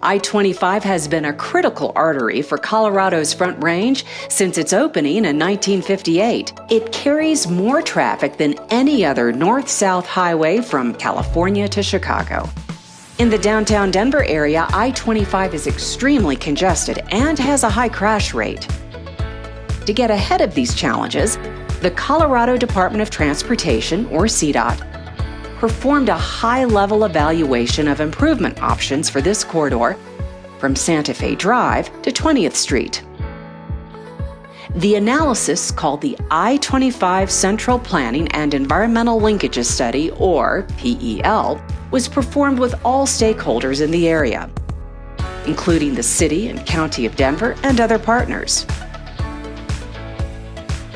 I-25 has been a critical artery for Colorado's Front Range since its opening in 1958. It carries more traffic than any other north-south highway from California to Chicago. In the downtown Denver area, I-25 is extremely congested and has a high crash rate. To get ahead of these challenges, the Colorado Department of Transportation, or CDOT, performed a high-level evaluation of improvement options for this corridor from Santa Fe Drive to 20th Street. The analysis, called the I-25 Central Planning and Environmental Linkages Study, or PEL, was performed with all stakeholders in the area, including the City and County of Denver and other partners.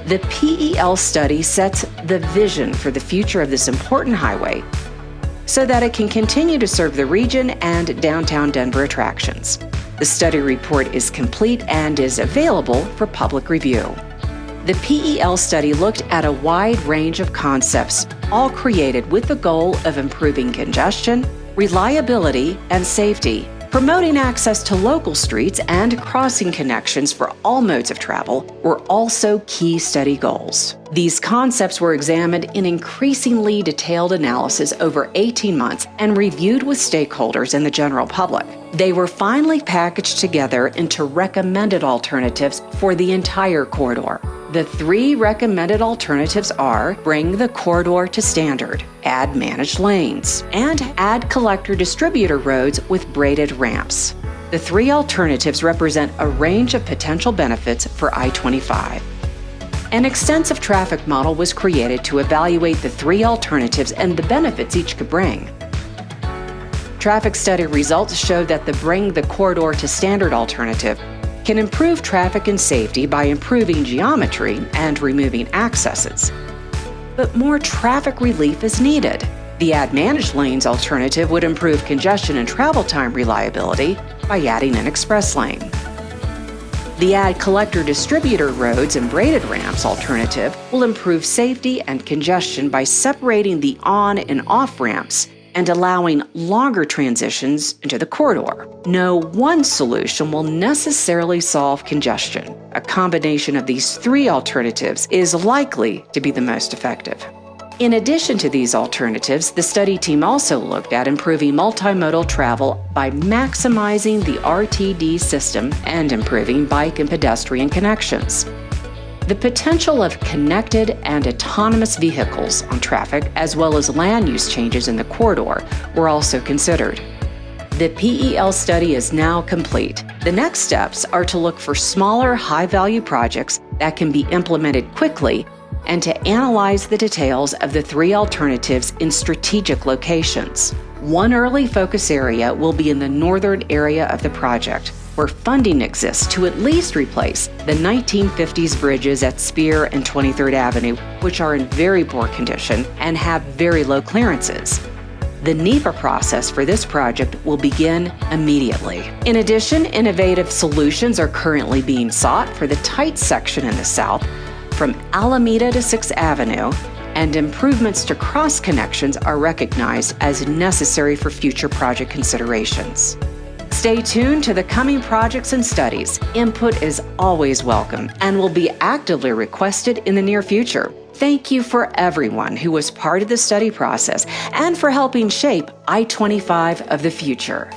The PEL study sets the vision for the future of this important highway so that it can continue to serve the region and downtown Denver attractions. The study report is complete and is available for public review. The PEL study looked at a wide range of concepts, all created with the goal of improving congestion, reliability, and safety. Promoting access to local streets and crossing connections for all modes of travel were also key study goals. These concepts were examined in increasingly detailed analysis over 18 months and reviewed with stakeholders and the general public. They were finally packaged together into recommended alternatives for the entire corridor. The three recommended alternatives are: bring the corridor to standard, add managed lanes, and add collector-distributor roads with braided ramps. The three alternatives represent a range of potential benefits for I-25. An extensive traffic model was created to evaluate the three alternatives and the benefits each could bring. Traffic study results showed that the bring the corridor to standard alternative can improve traffic and safety by improving geometry and removing accesses. But more traffic relief is needed. The add managed lanes alternative would improve congestion and travel time reliability by adding an express lane. The add collector-distributor roads and braided ramps alternative will improve safety and congestion by separating the on and off ramps and allowing longer transitions into the corridor. No one solution will necessarily solve congestion. A combination of these three alternatives is likely to be the most effective. In addition to these alternatives, the study team also looked at improving multimodal travel by maximizing the RTD system and improving bike and pedestrian connections. The potential of connected and autonomous vehicles on traffic, as well as land use changes in the corridor, were also considered. The PEL study is now complete. The next steps are to look for smaller, high-value projects that can be implemented quickly and to analyze the details of the three alternatives in strategic locations. One early focus area will be in the northern area of the project, where funding exists to at least replace the 1950s bridges at Spear and 23rd Avenue, which are in very poor condition and have very low clearances. The NEPA process for this project will begin immediately. In addition, innovative solutions are currently being sought for the tight section in the south from Alameda to 6th Avenue, and improvements to cross connections are recognized as necessary for future project considerations. Stay tuned to the coming projects and studies. Input is always welcome and will be actively requested in the near future. Thank you for everyone who was part of the study process and for helping shape I-25 of the future.